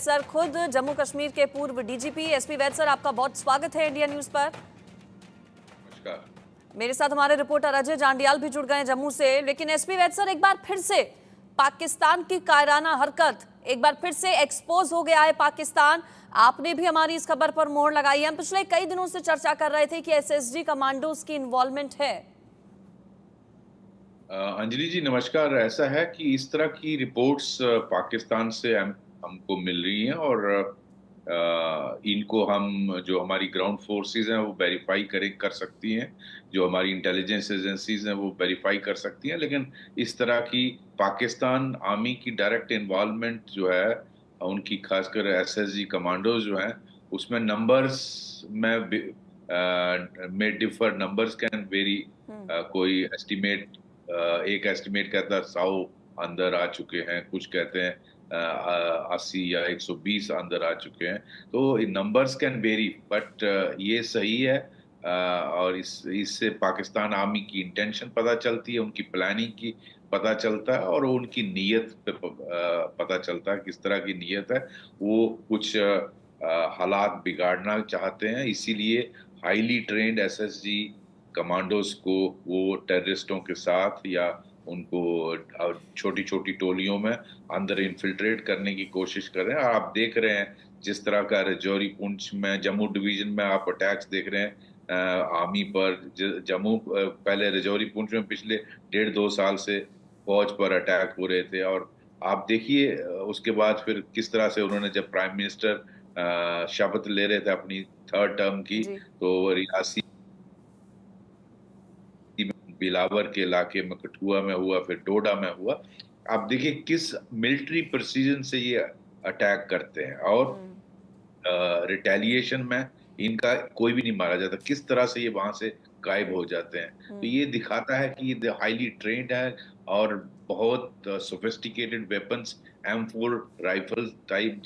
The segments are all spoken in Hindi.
सर, खुद जम्मू कश्मीर के पूर्व डीजीपी एसपी वैद सर, आपका बहुत स्वागत है इंडिया न्यूज पर। नमस्कार। मेरे साथ हमारे रिपोर्टर अजय जांडियाल भी जुड़ गए हैं जम्मू से। लेकिन एसपी वैद सर, एक बार फिर से पाकिस्तान की कायराना हरकत एक बार फिर से एक्सपोज हो गया है पाकिस्तान। आपने भी हमारी इस खबर पर मोहर लगाई है। हम पिछले कई दिनों से चर्चा कर रहे थे कि एसएसजी कमांडोज की इन्वॉल्वमेंट है। अंजलि जी नमस्कार। ऐसा है कि इस तरह की रिपोर्ट्स पाकिस्तान से हमको मिल रही हैं और इनको हम जो हमारी ग्राउंड फोर्सेस हैं वो वेरीफाई कर सकती हैं, जो हमारी इंटेलिजेंस एजेंसीज हैं वो वेरीफाई कर सकती हैं। लेकिन इस तरह की पाकिस्तान आर्मी की डायरेक्ट इन्वॉल्वमेंट जो है उनकी, खासकर एसएसजी कमांडोज जो हैं, उसमें नंबर्स में डिफर, नंबर्स कैन वेरी। कोई एस्टिमेट, एक एस्टिमेट कहता है 100 अंदर आ चुके हैं, कुछ कहते हैं 80 या 120 अंदर आ चुके हैं। तो नंबर्स कैन वेरी, बट ये सही है। और इससे पाकिस्तान आर्मी की इंटेंशन पता चलती है, उनकी प्लानिंग की पता चलता है और उनकी नीयत पे पता चलता है किस तरह की नीयत है। वो कुछ हालात बिगाड़ना चाहते हैं, इसीलिए हाईली ट्रेंड एसएसजी कमांडोज को वो टेररिस्टों के साथ या उनको छोटी छोटी टोलियों में अंदर इन्फिल्ट्रेट करने की कोशिश कर रहे हैं। और आप देख रहे हैं जिस तरह का रजौरी पुंछ में, जम्मू डिवीजन में आप अटैक्स देख रहे हैं आर्मी पर। जम्मू पहले रजौरी पुंछ में पिछले 1.5-2 साल से फौज पर अटैक हो रहे थे, और आप देखिए उसके बाद फिर किस तरह से उन्होंने, जब प्राइम मिनिस्टर शपथ ले रहे थे अपनी 3rd टर्म की, तो रियासी बिलावर के इलाके में, कठुआ में हुआ, फिर डोडा में हुआ। आप देखिए किस मिलिट्री प्रिसीजन से ये अटैक करते हैं, और रिटेलिएशन में इनका कोई भी नहीं मारा जाता, किस तरह से ये वहां से गायब हो जाते हैं। तो ये दिखाता है कि ये हाईली ट्रेंड है और बहुत sophisticated weapons, M4 rifle type,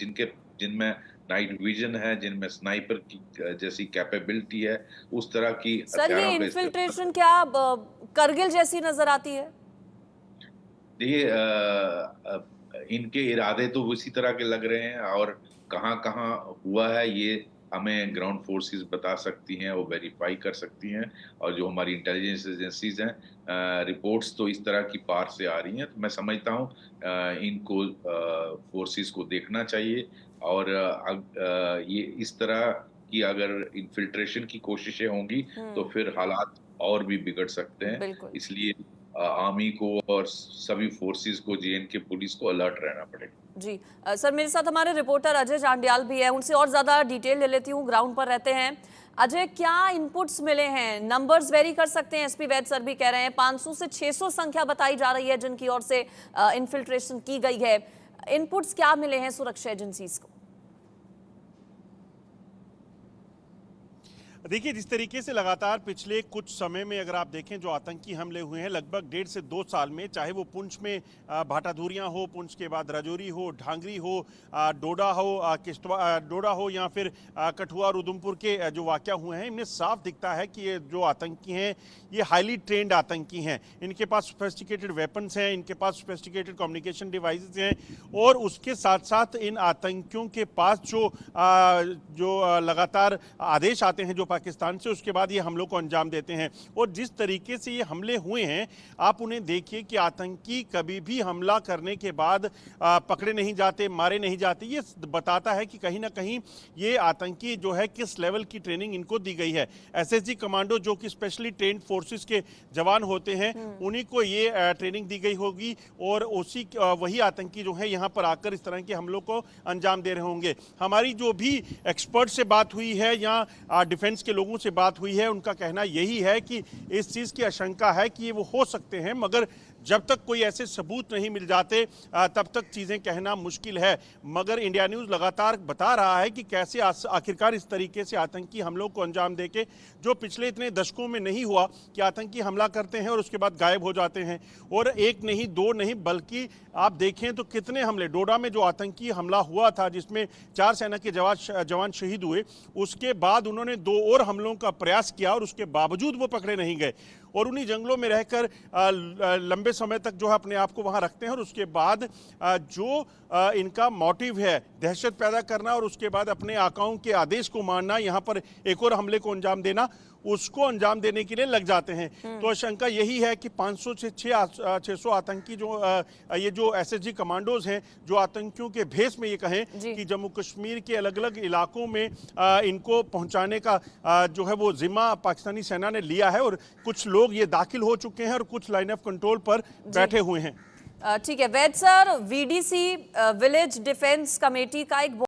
जिनमें नाइट विजन है, जिनमें स्नाइपर की जैसी कैपेबिलिटी है, उस तरह की सर ये हथियारों का इन्फिल्ट्रेशन इस्तेमाल। क्या करगिल जैसी नजर आती है? देखिए इनके इरादे तो उसी तरह के लग रहे हैं, और कहाँ कहाँ हुआ है ये हमें ग्राउंड फोर्सेस बता सकती हैं, वो वेरीफाई कर सकती हैं। और जो हमारी इंटेलिजेंस एजेंसीज हैं, रिपोर्ट्स तो इस तरह की पार से आ रही हैं। तो मैं समझता हूँ इनको फोर्सेस को देखना चाहिए, और ये इस तरह की अगर इन्फिल्ट्रेशन की कोशिशें होंगी तो फिर हालात और भी बिगड़ सकते हैं। बिल्कुल इसलिए आर्मी को और सभी फोर्सेस को, जेएनके पुलिस को अलर्ट रहना पड़ेगा। जी। सर मेरे साथ हमारे रिपोर्टर अजय जांडियाल भी है, उनसे और ज्यादा डिटेल ले लेती हूँ, ग्राउंड पर रहते हैं। अजय, क्या इनपुट्स मिले हैं? नंबर्स वेरी कर सकते हैं, एसपी वैद सर भी कह रहे हैं 500 से 600 संख्या बताई जा रही है जिनकी ओर से इन्फिल्ट्रेशन की गई है। इनपुट्स क्या मिले हैं सुरक्षा एजेंसीज को? देखिए, जिस तरीके से लगातार पिछले कुछ समय में अगर आप देखें जो आतंकी हमले हुए हैं लगभग 1.5 से 2 साल में, चाहे वो पुंछ में भाटाधूरियाँ हो, पुंछ के बाद राजौरी हो, ढांगरी हो, डोडा हो, डोडा हो, या फिर कठुआ और उधमपुर के जो वाक़या हुए हैं, इनमें साफ दिखता है कि ये जो आतंकी हैं ये हाईली ट्रेंड आतंकी हैं। इनके पास सोफिस्टिकेटेड वेपन्स हैं, इनके पास सोफिस्टिकेटेड कम्युनिकेशन डिवाइसेस हैं, और उसके साथ साथ इन आतंकियों के पास जो लगातार आदेश आते हैं जो पाकिस्तान से, उसके बाद ये हमलों को अंजाम देते हैं। और जिस तरीके से ये हमले हुए हैं, आप उन्हें देखिए कि आतंकी कभी भी हमला करने के बाद पकड़े नहीं जाते, मारे नहीं जाते। ये बताता है कि कहीं ना कहीं ये आतंकी जो है किस लेवल की ट्रेनिंग इनको दी गई है। एसएसजी कमांडो जो कि स्पेशली ट्रेंड फोर्सेस के जवान होते हैं, उन्हीं को ये ट्रेनिंग दी गई होगी, और वही आतंकी जो है यहाँ पर आकर इस तरह के हमलों को अंजाम दे रहे होंगे। हमारी जो भी एक्सपर्ट से बात हुई है या डिफेंस के लोगों से बात हुई है, उनका कहना यही है कि इस चीज़ की आशंका है कि ये वो हो सकते हैं, मगर जब तक कोई ऐसे सबूत नहीं मिल जाते तब तक चीज़ें कहना मुश्किल है। मगर इंडिया न्यूज़ लगातार बता रहा है कि कैसे आखिरकार इस तरीके से आतंकी हमलों को अंजाम देके, जो पिछले इतने दशकों में नहीं हुआ कि आतंकी हमला करते हैं और उसके बाद गायब हो जाते हैं। और एक नहीं, दो नहीं, बल्कि आप देखें तो कितने हमले, डोडा में जो आतंकी हमला हुआ था जिसमें 4 सेना के जवान शहीद हुए, उसके बाद उन्होंने 2 और हमलों का प्रयास किया और उसके बावजूद वो पकड़े नहीं गए। और उन्हीं जंगलों में रहकर लंबे समय तक जो है अपने आप को वहाँ रखते हैं। और उसके बाद जो इनका मोटिव है दहशत पैदा करना और उसके बाद अपने आकाओं के आदेश को मानना, यहाँ पर एक और हमले को अंजाम देना, उसको अंजाम देने के लिए लग जाते हैं। तो शंका यही है कि 500 से 600 आतंकी जो ये जो एसएसजी कमांडोज हैं, जो आतंकियों के भेष में ये कहें कि जम्मू कश्मीर के अलग अलग इलाकों में इनको पहुंचाने का जो है वो जिम्मा पाकिस्तानी सेना ने लिया है। और कुछ लोग ये दाखिल हो चुके हैं और कुछ लाइन ऑफ कंट्रोल पर बैठे हुए हैं। ठीक है Vaid sir, VDC village defence committee का एक